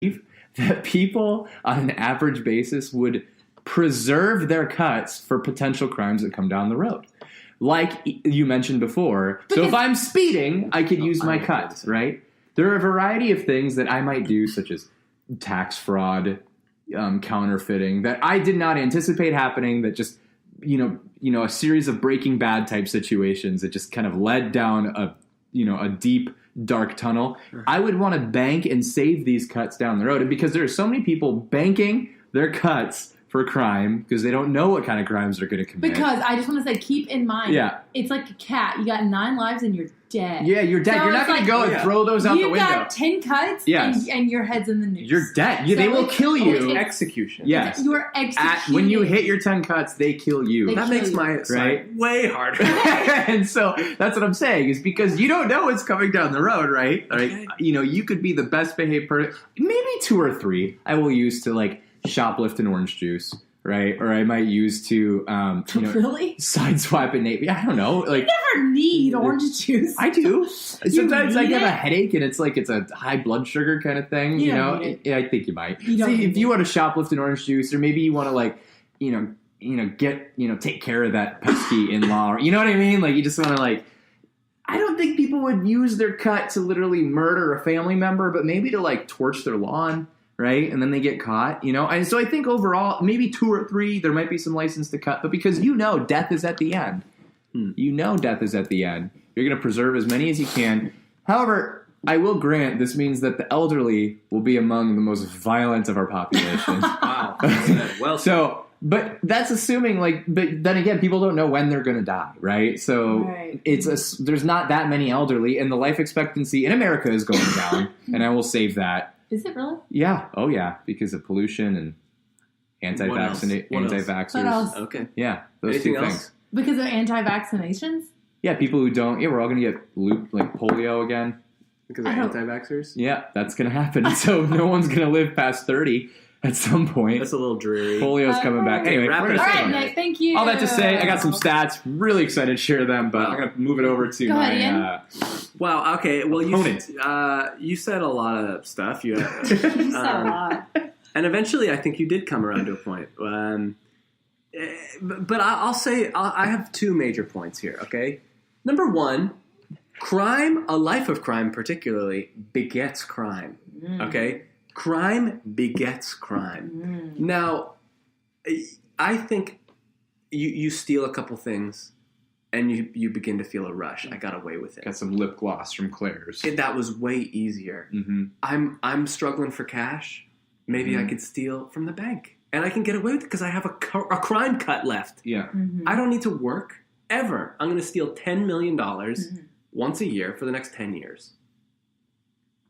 that people on an average basis would preserve their cuts for potential crimes that come down the road. Like you mentioned before. So if I'm speeding, I could use my cut, right? There are a variety of things that I might do, such as tax fraud, counterfeiting, that I did not anticipate happening, that just, a series of Breaking Bad type situations that just kind of led down a deep, dark tunnel. I would want to bank and save these cuts down the road. And because there are so many people banking their cuts for crime because they don't know what kind of crimes they're going to commit. Because I just want to say, keep in mind, it's like a cat. You got 9 lives and you're dead. Yeah, you're dead. So you're not going to go and throw those out the window. You got 10 cuts and your head's in the noose. You're dead. They will kill you. Execution. Yes. You are executed. When you hit your 10 cuts, they kill you. That makes my side way harder. And so that's what I'm saying, is because you don't know what's coming down the road, right? Okay. You could be the best behaved person. Maybe 2 or 3 I will use to shoplift an orange juice. Right, or I might use to, really sideswipe a neighbor. I don't know. You never need orange juice. I do. Sometimes I get a headache, and it's a high blood sugar kind of thing. Yeah, I think you might. If you want to shoplift an orange juice, or maybe you want to take care of that pesky in-law, or you know what I mean? You just want to I don't think people would use their cut to literally murder a family member, but maybe to torch their lawn. Right? And then they get caught, And so I think overall, maybe 2 or 3, there might be some license to cut. But because death is at the end. Death is at the end. You're going to preserve as many as you can. However, I will grant this means that the elderly will be among the most violent of our population. Wow. Well said. But that's assuming, but then again, people don't know when they're going to die, right? So there's not that many elderly, and the life expectancy in America is going down, and I will save that. Is it really? Yeah. Oh, yeah. Because of pollution and anti-vaxxers. Okay. Yeah. Those Anything 2 else? things. Because of anti-vaccinations? Yeah. People who don't. Yeah, we're all going to get looped polio again. Because of anti-vaxxers? Yeah. That's going to happen. So no one's going to live past 30 at some point. That's a little dreary. Polio's coming back. Anyway, wrap it up. All right, Nick. Thank you. All that to say, I got some stats. Really excited to share them, but I'm going to move it over to my... Wow. Okay. Well, you said a lot of stuff. You said a lot. And eventually, I think you did come around to a point. But I'll say I have 2 major points here. Okay. Number 1, crime, a life of crime, particularly begets crime. Okay. Crime begets crime. Now, I think you steal a couple things. And you begin to feel a rush. I got away with it. Got some lip gloss from Claire's. That was way easier. Mm-hmm. I'm struggling for cash. Maybe I could steal from the bank. And I can get away with it because I have a crime cut left. Yeah. Mm-hmm. I don't need to work ever. I'm going to steal $10 million once a year for the next 10 years.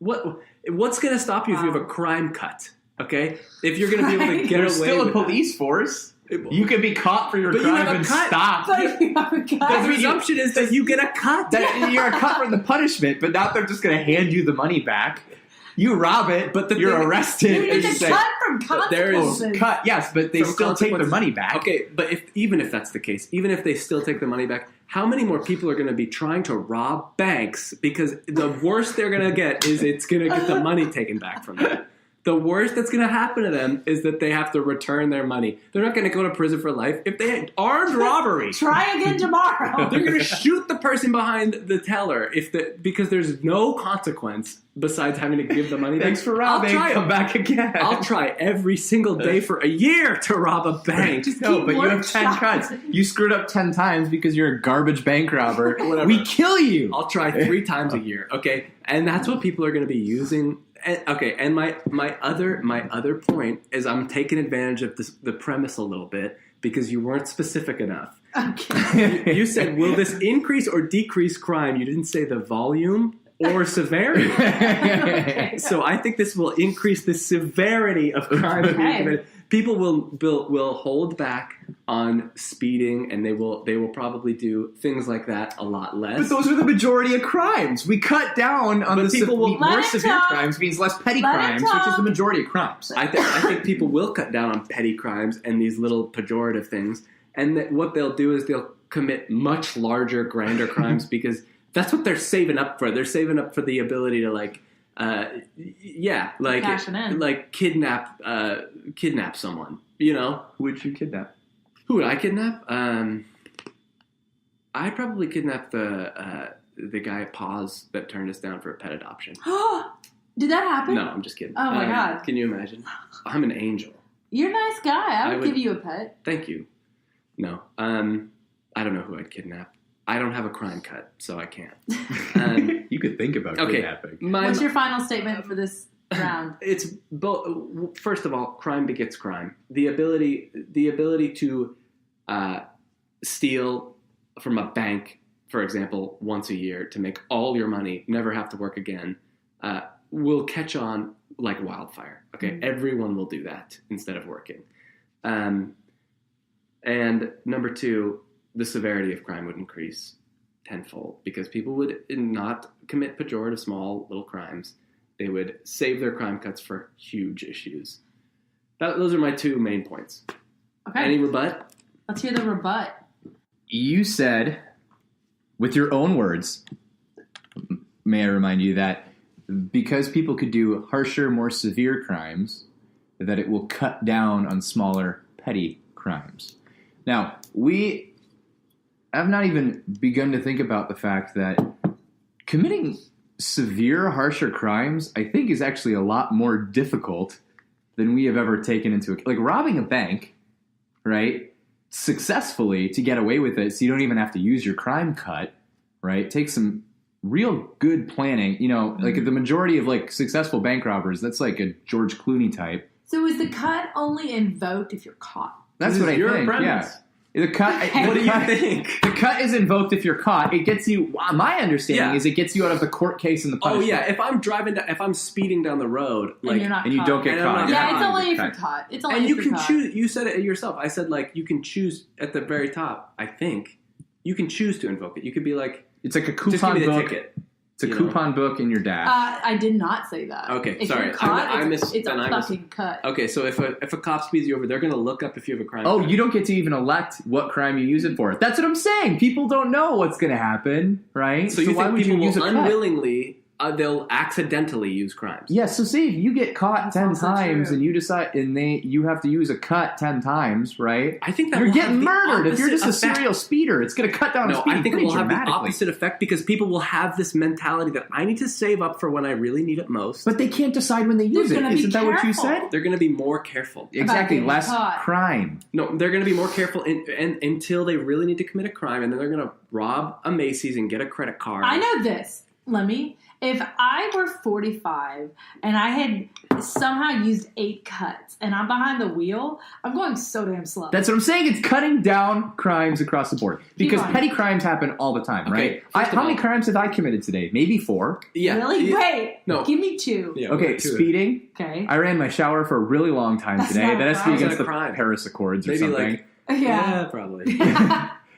What's going to stop you if you have a crime cut? Okay? If you're going to be able to get away with it. There's still a police force. You could be caught for your crime and stopped. The presumption is that you get a cut. You're a cut for the punishment, but not they're just going to hand you the money back. You rob it, but you're arrested. You get a cut from consequences. Yes, but they still take their money back. Okay, but even if that's the case, even if they still take the money back, how many more people are going to be trying to rob banks? Because the worst they're going to get is it's going to get the money taken back from them. The worst that's going to happen to them is that they have to return their money. They're not going to go to prison for life. If they had armed robbery, try again tomorrow. They're going to shoot the person behind the teller because there's no consequence besides having to give the money back. Thanks for robbing. Come back again. I'll try every single day for a year to rob a bank. No, but you have 10 cuts. You screwed up 10 times because you're a garbage bank robber. We kill you. I'll try 3 times a year. Okay, and that's what people are going to be using. And my other point is I'm taking advantage of the premise a little bit because you weren't specific enough. Okay. You said, will this increase or decrease crime? You didn't say the volume or severity. Okay. So I think this will increase the severity of crime. Okay. People will hold back on speeding, and they will probably do things like that a lot less. But those are the majority of crimes. We cut down on more severe crimes means less petty crimes, which is the majority of crimes. I think people will cut down on petty crimes and these little pejorative things, and that what they'll do is they'll commit much larger, grander crimes because that's what they're saving up for. They're saving up for the ability to Yeah, like Cashing in. like kidnap someone. You know, Who would you kidnap? who would I kidnap? I'd probably kidnap the guy at Paws that turned us down for a pet adoption. Did that happen? No, I'm just kidding. Oh my God. Can you imagine? I'm an angel. You're a nice guy. I would give you a pet. Thank you. No, I don't know who I'd kidnap. I don't have a crime cut, so I can't. You could think about kidnapping. What's your final statement for this round? It's both. First of all, crime begets crime. The ability to steal from a bank, for example, once a year to make all your money, never have to work again, will catch on like wildfire. Okay, Everyone will do that instead of working. And number two, the severity of crime would increase tenfold because people would not commit pejorative small little crimes. They would save their crime cuts for huge issues. Those are my two main points. Okay. Any rebut? Let's hear the rebut. You said, with your own words, may I remind you that because people could do harsher, more severe crimes, that it will cut down on smaller, petty crimes. Now, we have not even begun to think about the fact that committing severe, harsher crimes, I think, is actually a lot more difficult than we have ever taken into account. Like robbing a bank, right, successfully to get away with it so you don't even have to use your crime cut, right, takes some real good planning. You know, like the majority of like successful bank robbers, that's like a George Clooney type. So is the cut only invoked if you're caught? That's what I think, yeah. The cut. What do you think? The cut is invoked if you're caught. It gets you. My understanding is it gets you out of the court case and the punishment. Oh yeah, if I'm speeding down the road, like, and you're not and you caught. don't get caught. Yeah, it's only if you're caught. It's only and if you you're can caught. choose. You said it yourself. I said like you can choose at the very top. I think you can choose to invoke it. You could be like, it's like a just give coupon me the book. ticket. It's a coupon book in your dash. I did not say that. Okay, if sorry. You're caught, it's a then fucking cut. Okay, so if a cop speeds you over, they're going to look up if you have a crime. Oh, you don't get to even elect what crime you use it for. That's what I'm saying. People don't know what's going to happen, right? So you why think would people you use will a cut? unwillingly, they'll accidentally use crimes? Yeah, so see, if you get caught That's 10 also times true. and you decide, and you have to use a cut 10 times, right? I think that You're will getting have the murdered. If you're just a opposite effect. serial speeder, it's going to cut down No, speed I think it pretty will have the dramatically. opposite effect because people will have this mentality that I need to save up for when I really need it most. But they can't decide when they use They're it. gonna be Isn't that what you careful. said? They're going to be more careful. Exactly, getting less caught. crime. No, they're going to be more careful until they really need to commit a crime, and then they're going to rob a Macy's and get a credit card. I know this, Lemmy. If I were 45 and I had somehow used 8 cuts and I'm behind the wheel, I'm going so damn slow. That's what I'm saying. It's cutting down crimes across the board. Because going. petty crimes happen all the time, right? first of How many all- crimes have I committed today? Maybe 4. Yeah. Really? Yeah. Wait. No. Give me 2. Yeah, Okay, we'll do it. speeding. Okay. I ran my shower for a really long time That's today. not a That has to be crime. against It's the not a crime. Paris Accords or Maybe something. like Yeah. probably.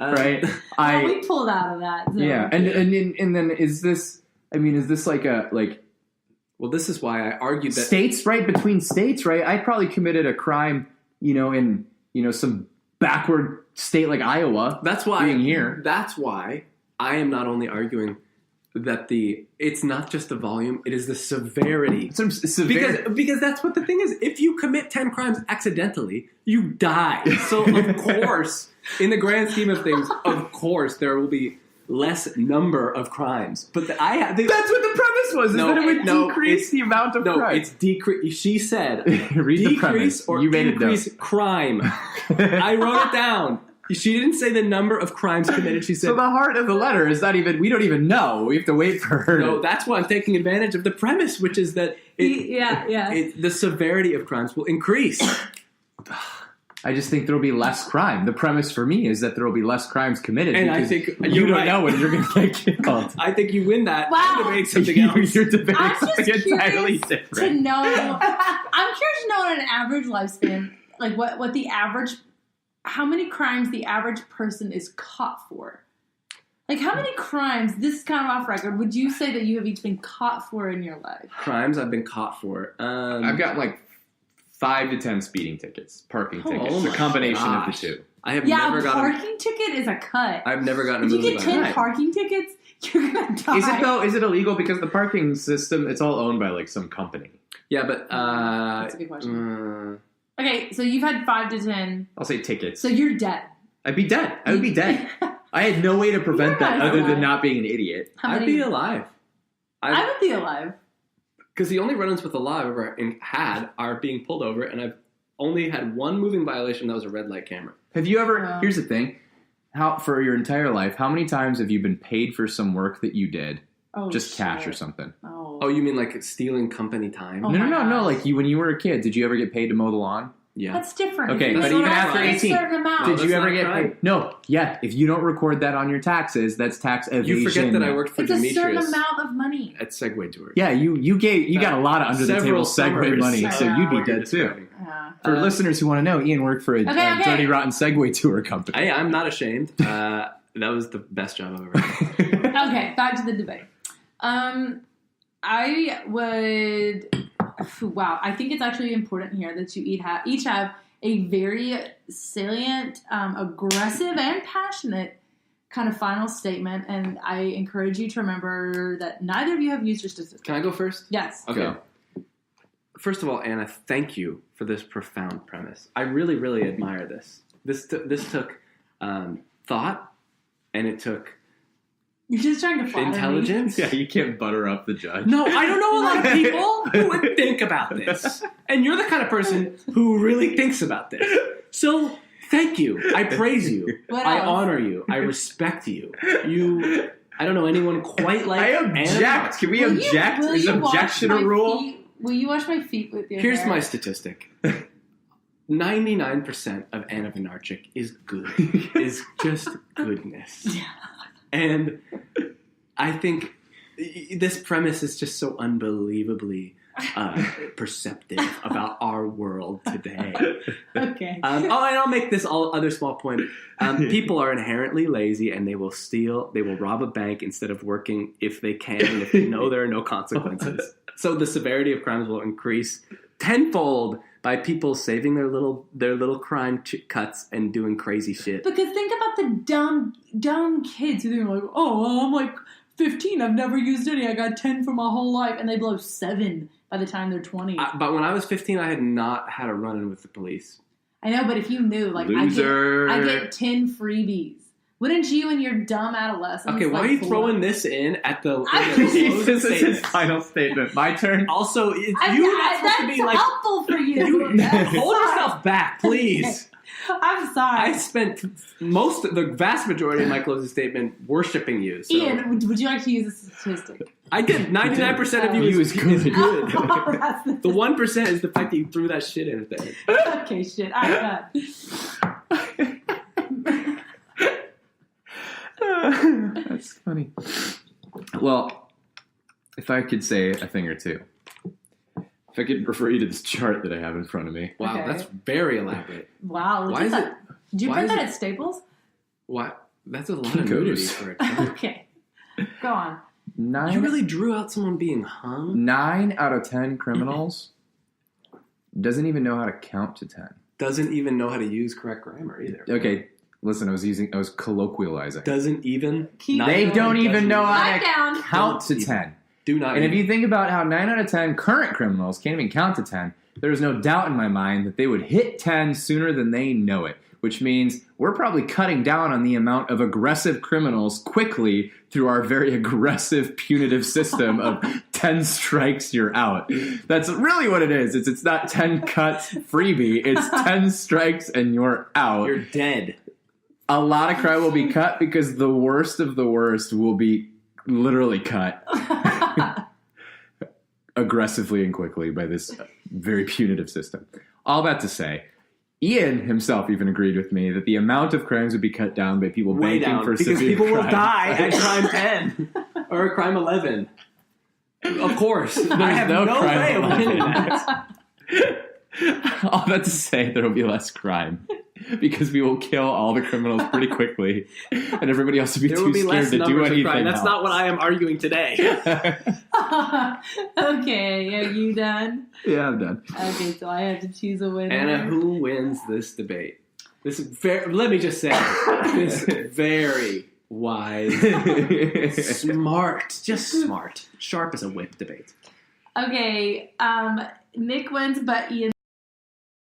Right? Well, we pulled out of that. So. Yeah, and then is this? I mean, is this like a Well, this is why I argued that states, right? Between states, right? I probably committed a crime, in some backward state like Iowa. that's why being here. That's why I am not only arguing that it's not just the volume, it is the severity. Some severe. Because that's what the thing is. If you commit 10 crimes accidentally, you die. So of course, in the grand scheme of things, of course there will be less number of crimes. But that's what the premise was. Is No, that it would no, decrease the amount of crime. it's decrease. She said Read the decrease premise. or You made it down. increase crime. I wrote it down. She didn't say the number of crimes committed. She said So the heart of the letter is not even. We don't even know. We have to wait for her. no. That's why I'm taking advantage of the premise, which is that the severity of crimes will increase. I just think there will be less crime. The premise for me is that there will be less crimes committed. And I because think you you're don't right. know when you're going to get killed. I think you win that. Wow. I'm debating something else. You're debating I'm just something entirely curious to different. know. I'm curious to know on an average lifespan, like what the average, how many crimes the average person is caught for. Like how many crimes? This is kind of off record. Would you say that you have each been caught for in your life? Crimes I've been caught for. I've got like 5 to 10 speeding tickets, parking tickets, oh a my combination gosh. of the two. I have Yeah, never a gotten. parking ticket is a cut. I've never gotten a If you moving get 10 violation. parking tickets, you're gonna die. Is it though? Is it illegal because the parking system? It's all owned by like some company. Yeah, but That's a good question. Okay, so you've had 5 to 10. I'll say tickets. So you're dead. I'd be dead. I would be dead. I had no way to prevent You're that not other than alive. not being an idiot. How I'd many? be alive. I would be alive. Because the only run-ins with the law I've ever had are being pulled over, and I've only had one moving violation that was a red light camera. Have you ever? Wow. Here's the thing. How for your entire life? How many times have you been paid for some work that you did, Oh, just cash or shit. something? Oh. Oh, you mean like stealing company time? Oh no, my no. gosh. Like when you were a kid, did you ever get paid to mow the lawn? Yeah. That's different. Okay, If but you even make after a 18, certain amount. No, Did you that's ever not a get crime. paid? No. Yeah. If you don't record that on your taxes, that's tax evasion. You forget that I worked for It's a certain Demetrius amount of money. at Segway Tours. Yeah, you got a lot of under the table Several Segway summers. money, so Yeah. you'd be What you're dead too. describing. Yeah. For Uh, listeners who want to know, Ian worked for a Okay. dirty, rotten Segway tour company. Hey, I'm not ashamed. That was the best job I've ever had. Okay, back to the debate. I would. Wow, I think it's actually important here that you each have a very salient, aggressive, and passionate kind of final statement, and I encourage you to remember that neither of you have used your statistics. Can I go first? Yes. Okay. Go. First of all, Anna, thank you for this profound premise. I really, really admire this. This took thought, and it took You're just trying to flatter me. intelligence. Yeah, you can't butter up the judge. No, I don't know a lot of people who would think about this. And you're the kind of person who really thinks about this. So, thank you. I praise you. What I else? honor you. I respect you. I don't know anyone quite like I Anna. object. Can we Will object? will Is you wash objection my a rule? feet? Will you wash my feet with your Here's hair? my statistic. 99% of Anna Vinarchik is good. Is just goodness. Yeah. And I think this premise is just so unbelievably perceptive about our world today. Okay. And I'll make this other small point. People are inherently lazy, and they will steal. They will rob a bank instead of working if they can, and if they know there are no consequences. So the severity of crimes will increase tenfold by people saving their little crime cuts and doing crazy shit. Because think about the dumb kids who are like, oh, I'm like 15, I've never used any, I got 10 for my whole life, and they blow 7 by the time they're 20. But when I was 15, I had not had a run-in with the police. I know, but if you knew, like, Loser. I get 10 freebies. Wouldn't you and your dumb adolescence? Okay, why like, are you blow- throwing this in at the This is his statement? final statement. My turn. Also, you're not supposed to That's be like... helpful for you. Hold yourself back, please. I'm sorry. I spent the vast majority of my closing statement worshiping you. So Ian, would you like to use a statistic? I did. 99% of you You is was good. good. That's the- The 1% is the fact that you threw that shit in there. Okay, shit. I got. That's funny. Well, if I could say a thing or two. If I could refer you to this chart that I have in front of me. Wow, Okay. that's very elaborate. Wow. Look Why at is that. Did you why print is that it- at Staples? What? That's a lot Kinko's. of nudity for a child. Okay. Go on. You really drew out someone being hung? 9 out of 10 criminals doesn't even know how to count to 10. Doesn't even know how to use correct grammar either. Okay, listen, I was colloquializing. Doesn't even. Keep not They going. don't even doesn't know how Back to down. count to Don't 10. Do not. And if even. you think about how 9 out of 10 current criminals can't even count to 10, there's no doubt in my mind that they would hit 10 sooner than they know it, which means we're probably cutting down on the amount of aggressive criminals quickly through our very aggressive punitive system of 10 strikes, you're out. That's really what it is. It's not 10 cuts freebie. It's 10 strikes and you're out. You're dead. A lot of crime will be cut because the worst of the worst will be literally cut aggressively and quickly by this very punitive system. All that to say, Ian himself even agreed with me that the amount of crimes would be cut down by people Way banking down. for Because severe people will crime. die at crime 10 or crime 11. Of course. I have no no crime way of 11. winning that. All that to say, there will be less crime because we will kill all the criminals pretty quickly, and everybody else will be There too will be scared less to do numbers of anything crime. That's else. not what I am arguing today. Okay, are you done? Yeah, I'm done. Okay, so I have to choose a winner. Anna, who wins this debate? Let me just say, this very wise, smart, just smart, sharp as a whip debate. Okay, Nick wins, but Ian